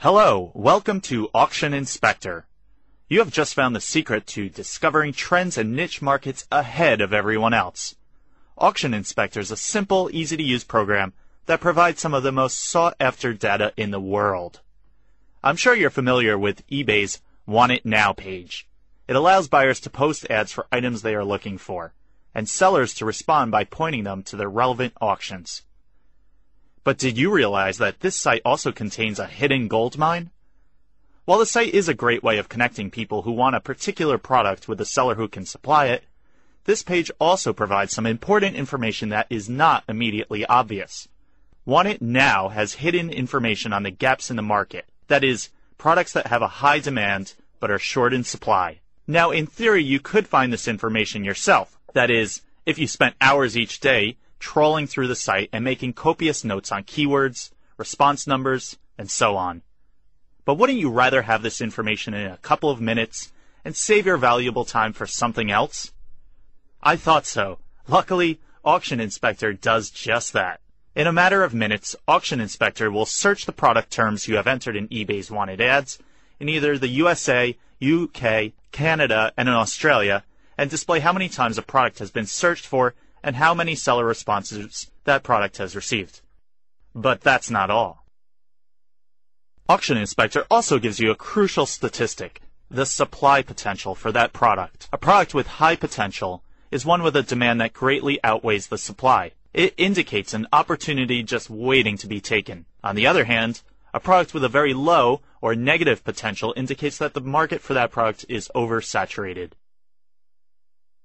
Hello, welcome to Auction Inspector. You have just found the secret to discovering trends and niche markets ahead of everyone else. Auction Inspector is a simple, easy-to-use program that provides some of the most sought-after data in the world. I'm sure you're familiar with eBay's Want It Now page. It allows buyers to post ads for items they are looking for, and sellers to respond by pointing them to their relevant auctions. But did you realize that this site also contains a hidden gold mine? While the site is a great way of connecting people who want a particular product with a seller who can supply it, this page also provides some important information that is not immediately obvious. Want It Now has hidden information on the gaps in the market, that is, products that have a high demand but are short in supply. Now, in theory, you could find this information yourself. That is, if you spent hours each day trawling through the site and making copious notes on keywords, response numbers, and so on. But wouldn't you rather have this information in a couple of minutes and save your valuable time for something else? I thought so. Luckily, Auction Inspector does just that. In a matter of minutes, Auction Inspector will search the product terms you have entered in eBay's wanted ads in either the USA, UK, Canada, and in Australia, and display how many times a product has been searched for and how many seller responses that product has received. But that's not all. Auction Inspector also gives you a crucial statistic, the supply potential for that product. A product with high potential is one with a demand that greatly outweighs the supply. It indicates an opportunity just waiting to be taken. On the other hand, a product with a very low or negative potential indicates that the market for that product is oversaturated.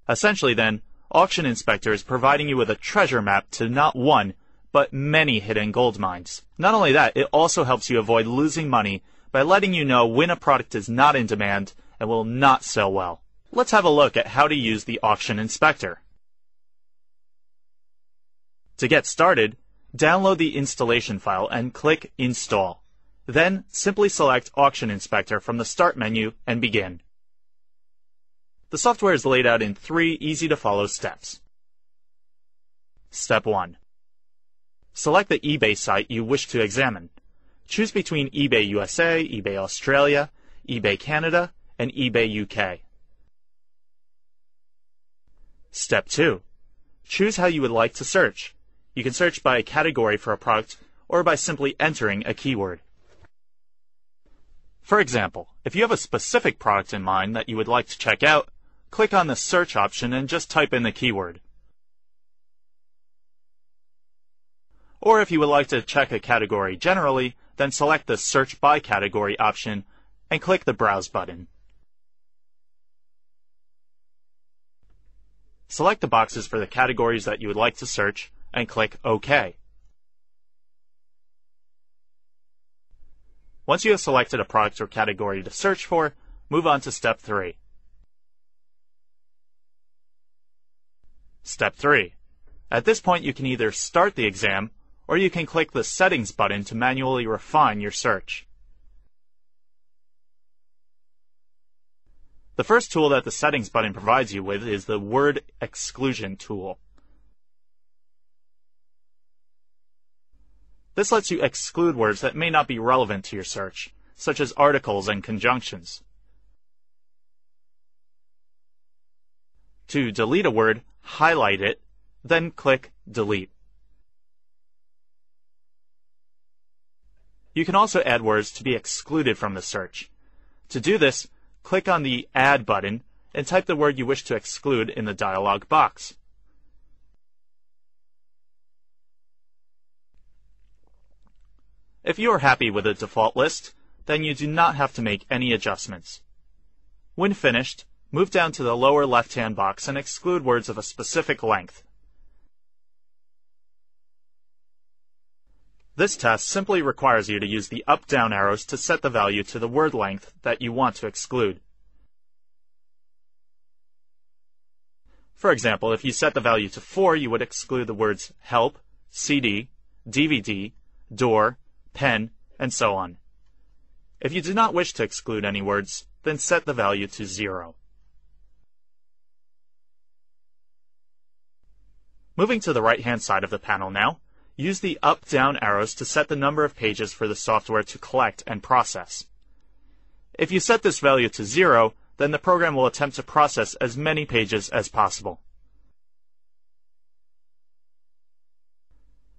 Essentially then, Auction Inspector is providing you with a treasure map to not one, but many hidden gold mines. Not only that, it also helps you avoid losing money by letting you know when a product is not in demand and will not sell well. Let's have a look at how to use the Auction Inspector. To get started, download the installation file and click Install. Then, simply select Auction Inspector from the Start menu and begin. The software is laid out in 3 easy-to-follow steps. Step 1. Select the eBay site you wish to examine. Choose between eBay USA, eBay Australia, eBay Canada, and eBay UK. Step 2. Choose how you would like to search. You can search by a category for a product or by simply entering a keyword. For example, if you have a specific product in mind that you would like to check out, click on the search option and just type in the keyword. Or if you would like to check a category generally, then select the Search by Category option and click the Browse button. Select the boxes for the categories that you would like to search and click OK. Once you have selected a product or category to search for, move on to Step 3. Step 3. At this point, you can either start the exam, or you can click the Settings button to manually refine your search. The first tool that the Settings button provides you with is the Word Exclusion tool. This lets you exclude words that may not be relevant to your search, such as articles and conjunctions. To delete a word, highlight it, then click Delete. You can also add words to be excluded from the search. To do this, click on the Add button and type the word you wish to exclude in the dialog box. If you are happy with the default list, then you do not have to make any adjustments. When finished, move down to the lower left-hand box and exclude words of a specific length. This test simply requires you to use the up-down arrows to set the value to the word length that you want to exclude. For example, if you set the value to 4, you would exclude the words help, CD, DVD, door, pen, and so on. If you do not wish to exclude any words, then set the value to 0. Moving to the right-hand side of the panel now, Use the up-down arrows to set the number of pages for the software to collect and process. If you set this value to 0, then the program will attempt to process as many pages as possible.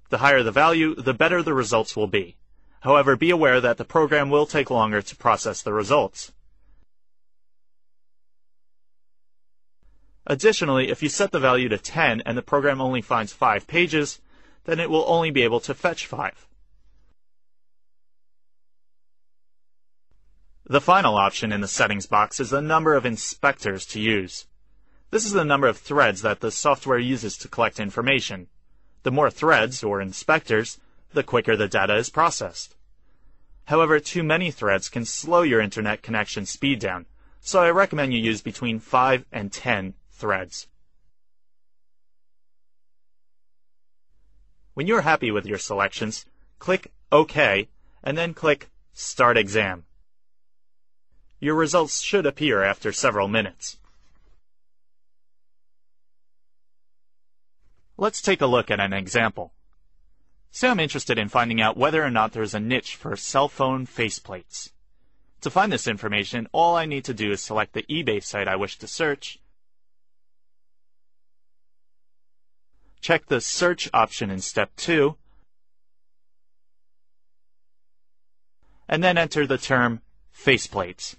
The higher the value, the better the results will be. However, be aware that the program will take longer to process the results. Additionally, if you set the value to 10 and the program only finds 5 pages, then it will only be able to fetch 5. The final option in the settings box is the number of inspectors to use. This is the number of threads that the software uses to collect information. The more threads, or inspectors, the quicker the data is processed. However, too many threads can slow your internet connection speed down, so I recommend you use between 5 and 10 threads. When you're happy with your selections, click OK and then click Start Exam. Your results should appear after several minutes. Let's take a look at an example. Say I'm interested in finding out whether or not there's a niche for cell phone faceplates. To find this information, all I need to do is select the eBay site I wish to search, check the Search option in Step 2, and then enter the term faceplates.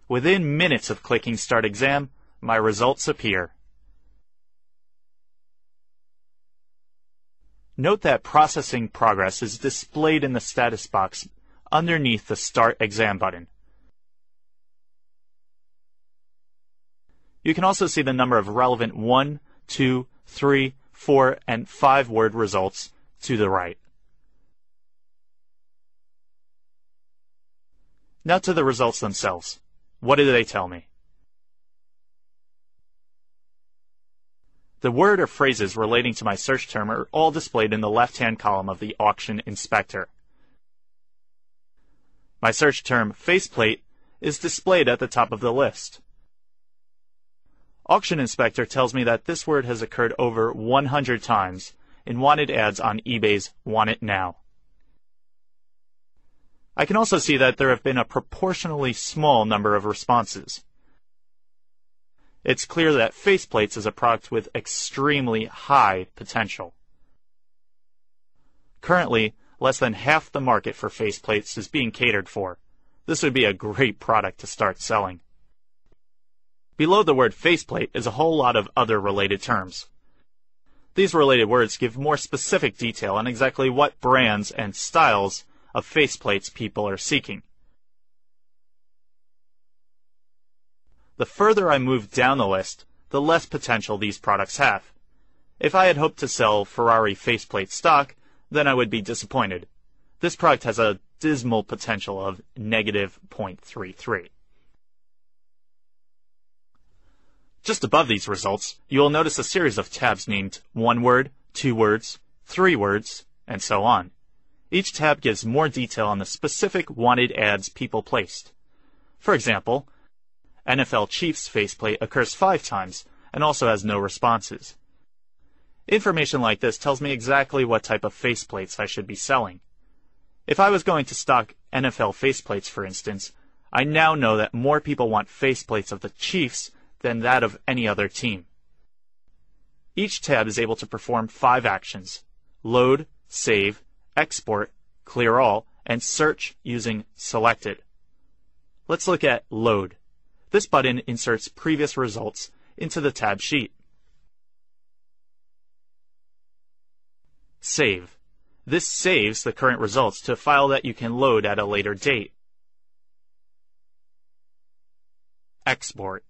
Within minutes of clicking Start Exam, my results appear. Note that processing progress is displayed in the status box underneath the Start Exam button. You can also see the number of relevant 1, 2, 3, 4, and 5 word results to the right. Now to the results themselves. What do they tell me? The word or phrases relating to my search term are all displayed in the left-hand column of the Auction Inspector. My search term, faceplate, is displayed at the top of the list. Auction Inspector tells me that this word has occurred over 100 times in wanted ads on eBay's Want It Now. I can also see that there have been a proportionally small number of responses. It's clear that faceplates is a product with extremely high potential. Currently, less than half the market for faceplates is being catered for. This would be a great product to start selling. Below the word faceplate is a whole lot of other related terms. These related words give more specific detail on exactly what brands and styles of faceplates people are seeking. The further I move down the list, the less potential these products have. If I had hoped to sell Ferrari faceplate stock, then I would be disappointed. This product has a dismal potential of negative 0.33. Just above these results, you will notice a series of tabs named 1 word, 2 words, 3 words, and so on. Each tab gives more detail on the specific wanted ads people placed. For example, NFL Chiefs faceplate occurs 5 times and also has no responses. Information like this tells me exactly what type of faceplates I should be selling. If I was going to stock NFL faceplates, for instance, I now know that more people want faceplates of the Chiefs than that of any other team. Each tab is able to perform 5 actions: load, save, export, clear all, and search using selected. Let's look at load. This button inserts previous results into the tab sheet. Save. This saves the current results to a file that you can load at a later date. Export.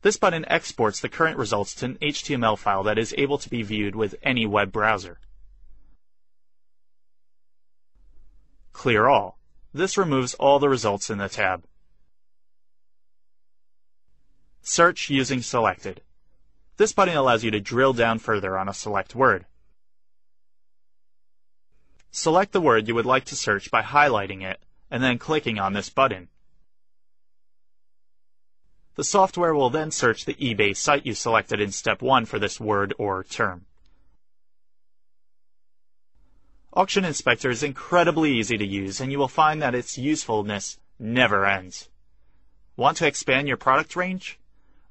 This button exports the current results to an HTML file that is able to be viewed with any web browser. Clear all. This removes all the results in the tab. Search using selected. This button allows you to drill down further on a select word. Select the word you would like to search by highlighting it and then clicking on this button. The software will then search the eBay site you selected in Step 1 for this word or term. Auction Inspector is incredibly easy to use, and you will find that its usefulness never ends. Want to expand your product range?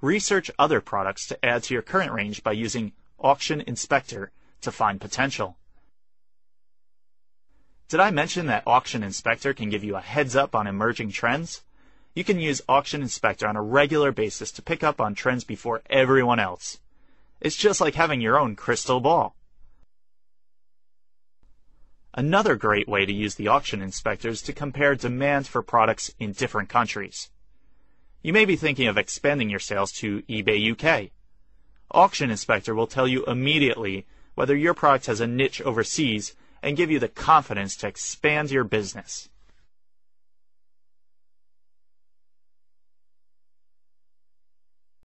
Research other products to add to your current range by using Auction Inspector to find potential. Did I mention that Auction Inspector can give you a heads up on emerging trends? You can use Auction Inspector on a regular basis to pick up on trends before everyone else. It's just like having your own crystal ball. Another great way to use the Auction Inspector is to compare demand for products in different countries. You may be thinking of expanding your sales to eBay UK. Auction Inspector will tell you immediately whether your product has a niche overseas and give you the confidence to expand your business.